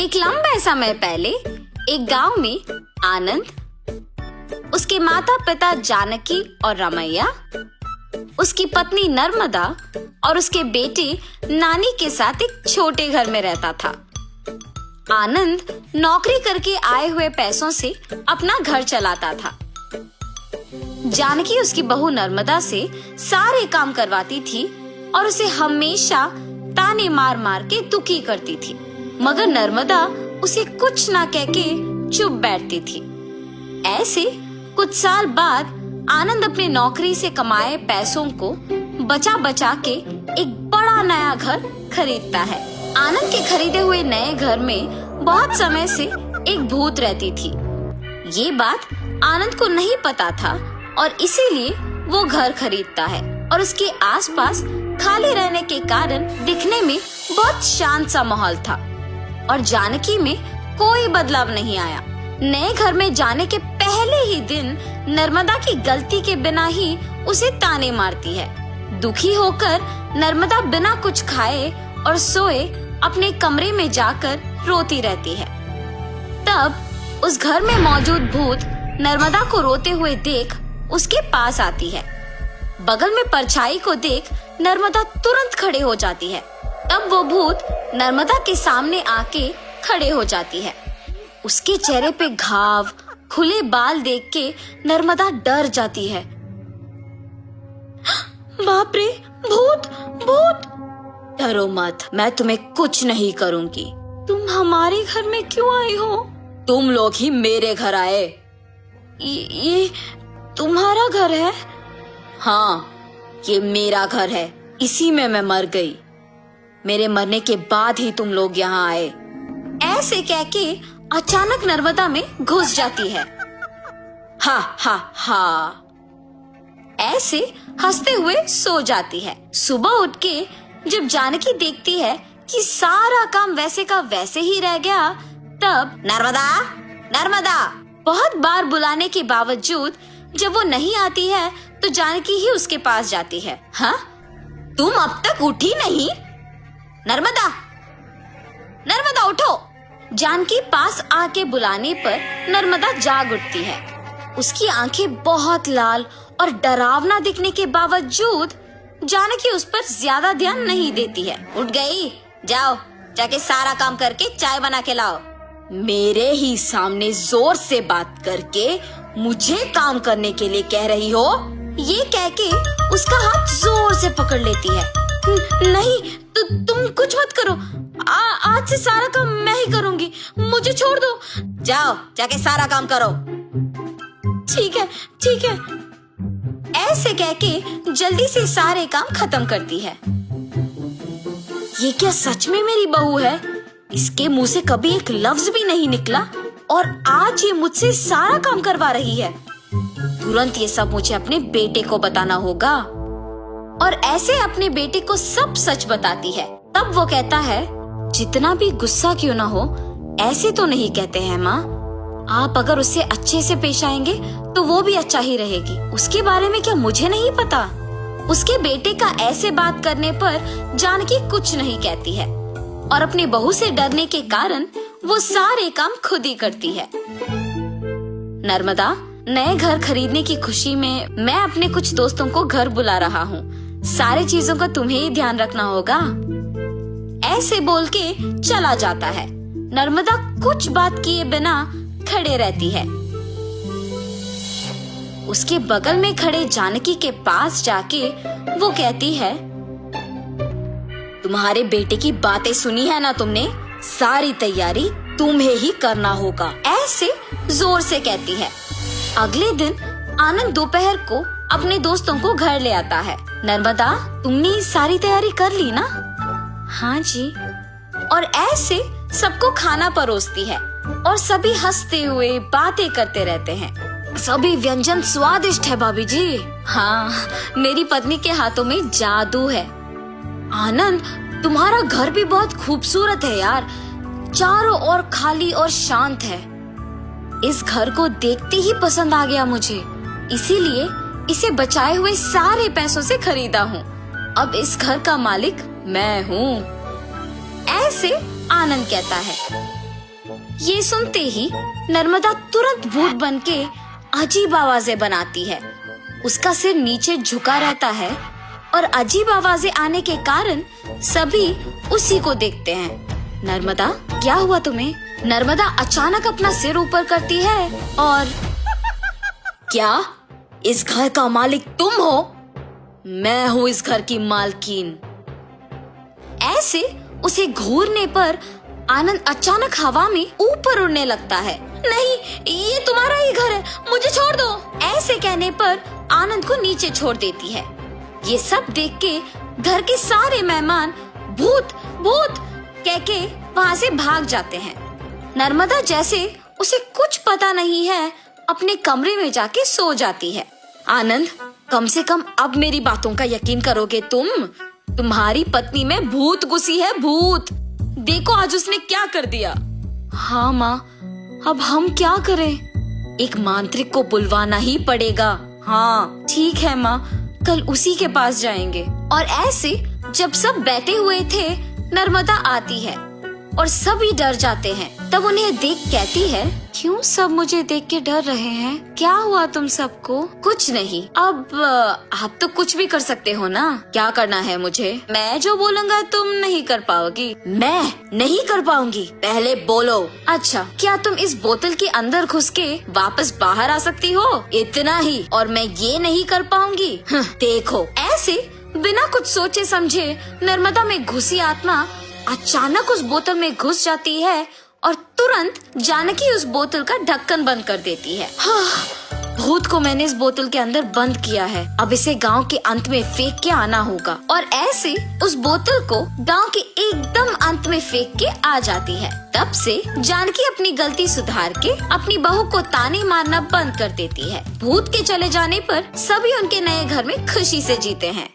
एक लंबे समय पहले एक गांव में आनंद, उसके माता पिता जानकी और रमैया, उसकी पत्नी नर्मदा और उसके बेटे नानी के साथ एक छोटे घर में रहता था। आनंद नौकरी करके आए हुए पैसों से अपना घर चलाता था। जानकी उसकी बहू नर्मदा से सारे काम करवाती थी और उसे हमेशा ताने मार मार के दुखी करती थी, मगर नर्मदा उसे कुछ ना कह के चुप बैठती थी। ऐसे कुछ साल बाद आनंद अपने नौकरी से कमाए पैसों को बचा बचा के एक बड़ा नया घर खरीदता है। आनंद के खरीदे हुए नए घर में बहुत समय से एक भूत रहती थी। ये बात आनंद को नहीं पता था और इसीलिए वो घर खरीदता है और उसके आसपास खाली रहने के कारण दिखने में बहुत शांत सा माहौल था और जानकी में कोई बदलाव नहीं आया। नए घर में जाने के पहले ही दिन नर्मदा की गलती के बिना ही उसे ताने मारती है। दुखी होकर नर्मदा बिना कुछ खाए और सोए अपने कमरे में जाकर रोती रहती है। तब उस घर में मौजूद भूत नर्मदा को रोते हुए देख उसके पास आती है। बगल में परछाई को देख नर्मदा तुरंत खड़े हो जाती है। तब वो भूत नर्मदा के सामने आके खड़े हो जाती है। उसके चेहरे पे घाव, खुले बाल देख के नर्मदा डर जाती है। बाप रे, भूत भूत! डरो मत, मैं तुम्हें कुछ नहीं करूंगी। तुम हमारे घर में क्यों आई हो? तुम लोग ही मेरे घर आए। ये तुम्हारा घर है? हाँ, ये मेरा घर है। इसी में मैं मर गई। मेरे मरने के बाद ही तुम लोग यहाँ आए। ऐसे कह के अचानक नर्मदा में घुस जाती है। हा हा हा, ऐसे हंसते हुए सो जाती है। सुबह उठ के जब जानकी देखती है कि सारा काम वैसे का वैसे ही रह गया, तब नर्मदा नर्मदा बहुत बार बुलाने के बावजूद जब वो नहीं आती है तो जानकी ही उसके पास जाती है। हाँ, तुम अब तक उठी नहीं? नर्मदा नर्मदा उठो! जानकी पास आके बुलाने पर नर्मदा जाग उठती है। उसकी आंखें बहुत लाल और डरावना दिखने के बावजूद जानकी उस पर ज्यादा ध्यान नहीं देती है। उठ गई? जाओ, जाके सारा काम करके चाय बना के लाओ। मेरे ही सामने जोर से बात करके मुझे काम करने के लिए कह रही हो? ये कह के उसका हाथ जोर से पकड़ लेती है। नहीं, तुम कुछ मत करो। आज से सारा काम मैं ही करूंगी, मुझे छोड़ दो। जाओ, जाके सारा काम करो। ठीक है, ठीक है। ऐसे कह के जल्दी से सारे काम खत्म करती है। ये क्या सच में मेरी बहू है? इसके मुंह से कभी एक लफ्ज भी नहीं निकला और आज ये मुझसे सारा काम करवा रही है। तुरंत ये सब मुझे अपने बेटे को बताना होगा। और ऐसे अपने बेटे को सब सच बताती है। तब वो कहता है, जितना भी गुस्सा क्यों ना हो, ऐसे तो नहीं कहते हैं माँ। आप अगर उससे अच्छे से पेश आएंगे तो वो भी अच्छा ही रहेगी। उसके बारे में क्या मुझे नहीं पता? उसके बेटे का ऐसे बात करने पर जानकी कुछ नहीं कहती है और अपनी बहू से डरने के कारण वो सारे काम खुद ही करती है। नर्मदा, नए घर खरीदने की खुशी में मैं अपने कुछ दोस्तों को घर बुला रहा हूँ। सारी चीजों का तुम्हें ही ध्यान रखना होगा। ऐसे बोल के चला जाता है। नर्मदा कुछ बात किए बिना खड़े रहती है। उसके बगल में खड़े जानकी के पास जाके वो कहती है, तुम्हारे बेटे की बातें सुनी है ना तुमने? सारी तैयारी तुम्हें ही करना होगा। ऐसे जोर से कहती है। अगले दिन आनंद दोपहर को अपने दोस्तों को घर ले आता है। नर्मदा, तुमने सारी तैयारी कर ली ना? हाँ जी। और ऐसे सबको खाना परोसती है और सभी हंसते हुए बातें करते रहते हैं। सभी व्यंजन स्वादिष्ट है भाभी जी। हाँ, मेरी पत्नी के हाथों में जादू है। आनंद, तुम्हारा घर भी बहुत खूबसूरत है यार। चारों ओर खाली और शांत है। इस घर को देखते ही पसंद आ गया मुझे, इसीलिए इसे बचाए हुए सारे पैसों से खरीदा हूँ। अब इस घर का मालिक मैं हूँ। ऐसे आनंद कहता है। ये सुनते ही नर्मदा तुरंत भूत बनके अजीब आवाजें बनाती है। उसका सिर नीचे झुका रहता है और अजीब आवाजें आने के कारण सभी उसी को देखते हैं। नर्मदा, क्या हुआ तुम्हें? नर्मदा अचानक अपना सिर ऊपर करती है और क्या इस घर का मालिक तुम हो? मैं हूँ इस घर की मालकिन। ऐसे उसे घूरने पर आनंद अचानक हवा में ऊपर उड़ने लगता है। नहीं, ये तुम्हारा ही घर है, मुझे छोड़ दो। ऐसे कहने पर आनंद को नीचे छोड़ देती है। ये सब देख के घर के सारे मेहमान भूत भूत कह के वहाँ से भाग जाते हैं। नर्मदा जैसे उसे कुछ पता नहीं है अपने कमरे में जाके सो जाती है। आनंद, कम से कम अब मेरी बातों का यकीन करोगे तुम? तुम्हारी पत्नी में भूत घुसी है, भूत। देखो आज उसने क्या कर दिया। हाँ माँ, अब हम क्या करें? एक मांत्रिक को बुलवाना ही पड़ेगा। हाँ ठीक है माँ, कल उसी के पास जाएंगे। और ऐसे जब सब बैठे हुए थे, नर्मदा आती है और सभी डर जाते हैं। तब उन्हें देख कहती है, क्यों सब मुझे देख के डर रहे हैं? क्या हुआ तुम सबको? कुछ नहीं, अब आप तो कुछ भी कर सकते हो ना। क्या करना है मुझे? मैं जो बोलूँगा तुम नहीं कर पाओगी। मैं नहीं कर पाऊंगी? पहले बोलो। अच्छा, क्या तुम इस बोतल के अंदर घुस के वापस बाहर आ सकती हो? इतना ही, और मैं ये नहीं कर पाऊंगी? देखो। ऐसे बिना कुछ सोचे समझे नर्मदा में घुसी आत्मा अचानक उस बोतल में घुस जाती है और तुरंत जानकी उस बोतल का ढक्कन बंद कर देती है। भूत को मैंने इस बोतल के अंदर बंद किया है, अब इसे गांव के अंत में फेंक के आना होगा। और ऐसे उस बोतल को गांव के एकदम अंत में फेंक के आ जाती है। तब से जानकी अपनी गलती सुधार के अपनी बहू को ताने मारना बंद कर देती है। भूत के चले जाने पर सभी उनके नए घर में खुशी से जीते हैं।